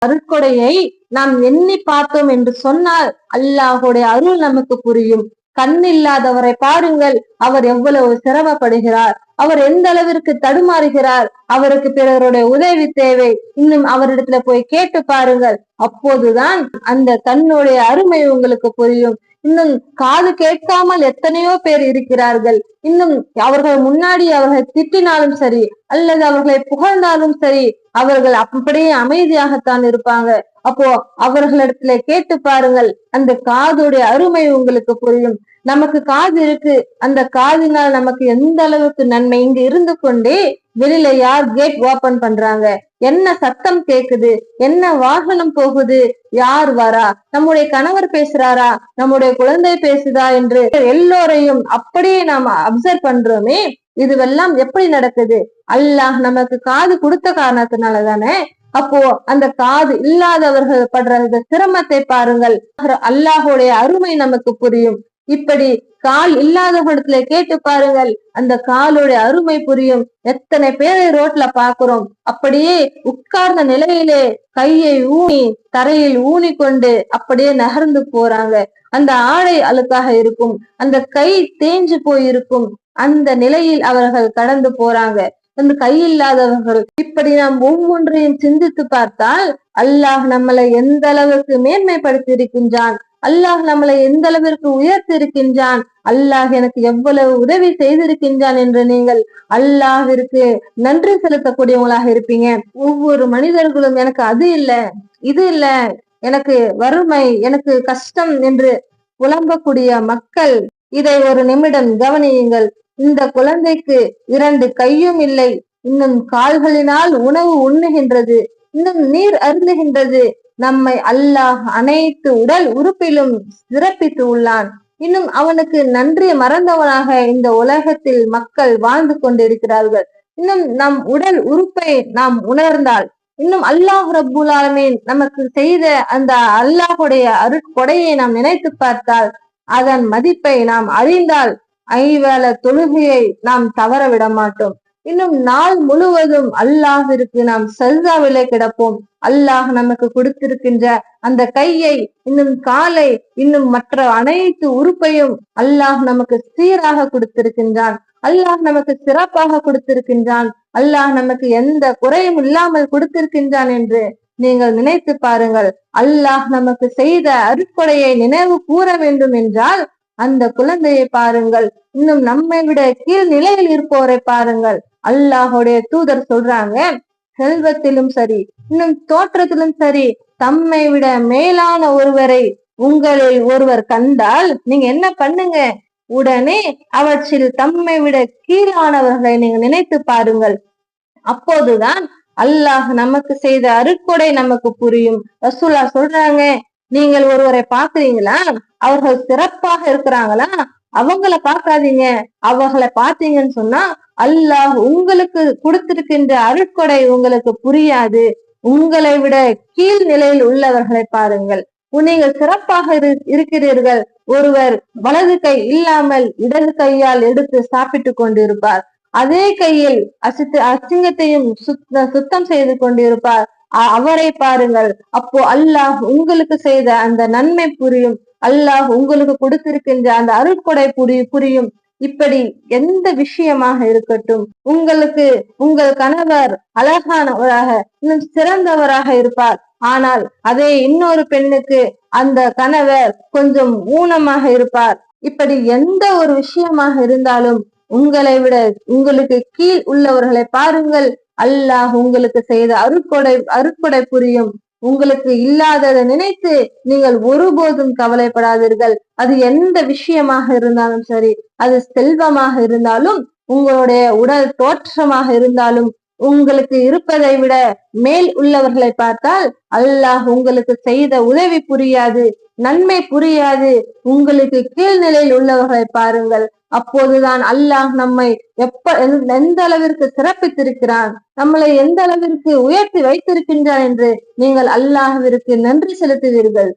அருட்கொடையை நாம் எண்ணி பார்த்தோம் என்று சொன்னால் அல்லாஹுடைய அருள் நமக்கு புரியும். கண் இல்லாதவரை பாருங்கள், அவர் எவ்வளவு சிரமப்படுகிறார், அவர் எந்த அளவிற்கு தடுமாறுகிறார், அவருக்கு பிறருடைய உதவி தேவை. இன்னும் அவரிடத்துல போய் கேட்டு பாருங்கள், அப்போதுதான் அந்த கண்ணுடைய அருமை உங்களுக்கு புரியும். இன்னும் காது கேட்காமல் எத்தனையோ பேர் இருக்கிறார்கள். இன்னும் அவர்கள் முன்னாடி அவர்கள் திட்டினாலும் சரி அல்லது அவர்களை புகழ்ந்தாலும் சரி, அவர்கள் அப்படியே அமைதியாகத்தான் இருப்பாங்க. அப்போ அவர்களிடத்துல கேட்டு பாருங்கள், அந்த காதுடைய அருமை உங்களுக்கு புரியும். நமக்கு காது இருக்கு, அந்த காதினால் நமக்கு எந்த அளவுக்கு நன்மை. இங்க இருந்து கொண்டே வெளியில யார் கேட் ஓபன் பண்றாங்க, என்ன சத்தம் கேக்குது, என்ன வாகனம் போகுது, யார் வரா, நம்முடைய கணவர் பேசுறாரா, நம்முடைய குழந்தை பேசுதா என்று எல்லோரையும் அப்படியே நாம அப்சர்வ் பண்றோமே. இதுவெல்லாம் எப்படி நடக்குது? அல்லாஹ் நமக்கு காது கொடுத்த காரணத்தினாலதானே. அப்போ அந்த காது இல்லாதவர்கள் படுற சிரமத்தை பாருங்கள், அல்லாஹுடைய அருமை நமக்கு புரியும். இப்படி கால் இல்லாதவர்களிடத்துல கேட்டு பாருங்கள், அந்த காலுடைய அருமை புரியும். எத்தனை பேரை ரோட்ல பாக்குறோம், அப்படியே உட்கார்ந்த நிலையிலே கையை ஊனி தரையில் ஊனி கொண்டு அப்படியே நகர்ந்து போறாங்க. அந்த ஆடை அழுக்காக இருக்கும், அந்த கை தேஞ்சு போயிருக்கும், அந்த நிலையில் அவர்கள் கடந்து போறாங்க. அந்த கை இல்லாதவர்கள். இப்படி நாம் ஒவ்வொன்றையும் சிந்தித்து பார்த்தால் அல்லாஹ் நம்மளை எந்த அளவுக்கு மேன்மைப்படுத்தி இருக்கின்றான், அல்லாஹ் நம்மளை எந்த அளவிற்கு உயர்த்தி இருக்கின்றான், அல்லாஹ் எனக்கு எவ்வளவு உதவி செய்திருக்கின்றான் என்று நீங்கள் அல்லாஹ்விற்கு நன்றி செலுத்தக்கூடியவங்களாக இருப்பீங்க. ஒவ்வொரு மனிதர்களும் எனக்கு அது இல்ல, இது இல்ல, எனக்கு வறுமை, எனக்கு கஷ்டம் என்று புலம்பக்கூடிய மக்கள், இதை ஒரு நிமிடம் கவனியுங்கள். இந்த குழந்தைக்கு 2 கையும் இல்லை, இன்னும் கால்களினால் உணவு உண்ணுகின்றது, இன்னும் நீர் அருந்துகின்றது. நம்மை அல்லாஹ் அனைத்து உடல் உறுப்பிலும் சிறப்பித்து உள்ளான். இன்னும் அவனுக்கு நன்றி மறந்தவனாக இந்த உலகத்தில் மக்கள் வாழ்ந்து கொண்டிருக்கிறார்கள். இன்னும் நம் உடல் உறுப்பை நாம் உணர்ந்தால், இன்னும் அல்லாஹ் ரப்புல் ஆலமீன் நமக்கு செய்த அந்த அல்லாஹுடைய அருட்கொடையை நாம் நினைத்து பார்த்தால், அதன் மதிப்பை நாம் அறிந்தால், 5 வேளை தொழுகையை நாம் தவற விட மாட்டோம். இன்னும் நாள் முழுவதும் அல்லாஹிற்கு நாம் சஜ்தாவிலே கிடப்போம். அல்லாஹ் நமக்கு கொடுத்திருக்கின்ற அந்த கையை, இன்னும் காலை, இன்னும் மற்ற அனைத்து உறுப்பையும் அல்லாஹ் நமக்கு சீராக கொடுத்திருக்கின்றான். அல்லாஹ் நமக்கு சிறப்பாக கொடுத்திருக்கின்றான். அல்லாஹ் நமக்கு எந்த குறையும் இல்லாமல் கொடுத்திருக்கின்றான் என்று நீங்கள் நினைத்து பாருங்கள். அல்லாஹ் நமக்கு செய்த அருட்கொடையை நினைவு கூற வேண்டும் என்றால் அந்த குழந்தையை பாருங்கள், இன்னும் நம்மை விட கீழ் நிலையில் இருப்போரை பாருங்கள். அல்லாஹுடைய தூதர் சொல்றாங்க, செல்வத்திலும் சரி இன்னும் தோற்றத்திலும் சரி தம்மை விட மேலான ஒருவரை உங்களில் ஒருவர் கண்டால் நீங்க என்ன பண்ணுங்க, உடனே அவற்றில் தம்மை விட கீழானவர்களை நீங்க நினைத்து பாருங்கள். அப்போதுதான் அல்லாஹ் நமக்கு செய்த அருட்கொடை நமக்கு புரியும். ரசூலா சொல்றாங்க, நீங்கள் ஒருவரை பாக்குறீங்களா, அவர்கள் சிறப்பாக இருக்கிறாங்களா, அவங்கள பார்க்காதீங்க. அவர்களை பார்த்தீங்கன்னு சொன்னா அல்லாஹ் உங்களுக்கு கொடுத்திருக்கின்ற அருட்கொடை உங்களுக்கு புரியாது. உங்களை விட கீழ் நிலையில் உள்ளவர்களை பாருங்கள். நீங்கள் சிறப்பாக இருக்கிறீர்கள். ஒருவர் வலது கை இல்லாமல் இடது கையால் எடுத்து சாப்பிட்டு கொண்டிருப்பார், அதே கையில் அசிங்கத்தையும் சுத்தம் செய்து கொண்டிருப்பார். அவரை பாருங்கள். அப்போ அல்லாஹ் உங்களுக்கு செய்த அந்த நன்மை புரியும், அல்லாஹ் உங்களுக்கு கொடுத்திருக்கின்ற அந்த அருட்கொடை புரியும். இப்படி எந்த விஷயமாக இருக்கட்டும், உங்களுக்கு உங்கள் கணவர் அழகானவராக இன்னும் சிறந்தவராக இருப்பார், ஆனால் அதே இன்னொரு பெண்ணுக்கு அந்த கணவர் கொஞ்சம் ஊனமாக இருப்பார். இப்படி எந்த ஒரு விஷயமாக இருந்தாலும் உங்களை விட உங்களுக்கு கீழ் உள்ளவர்களை பாருங்கள். அல்லாஹ் உங்களுக்கு செய்த அருட்கொடை புரியும். உங்களுக்கு இல்லாததை நினைத்து நீங்கள் ஒருபோதும் கவலைப்படாதீர்கள். அது எந்த விஷயமாக இருந்தாலும் சரி, அது செல்வமாக இருந்தாலும், உங்களுடைய உடல் தோற்றமாக இருந்தாலும், உங்களுக்கு இருப்பதை விட மேல் உள்ளவர்களை பார்த்தால் அல்லாஹ் உங்களுக்கு செய்த உதவி புரியாது, நன்மை புரியாது. உங்களுக்கு கீழ்நிலையில் உள்ளவர்களை பாருங்கள். அப்போதுதான் அல்லாஹ் நம்மை எந்த அளவிற்கு சிறப்பித்திருக்கிறான், நம்மளை எந்த அளவிற்கு உயர்த்தி வைத்திருக்கின்றான் என்று நீங்கள் அல்லாஹ்விற்கு நன்றி செலுத்துவீர்கள்.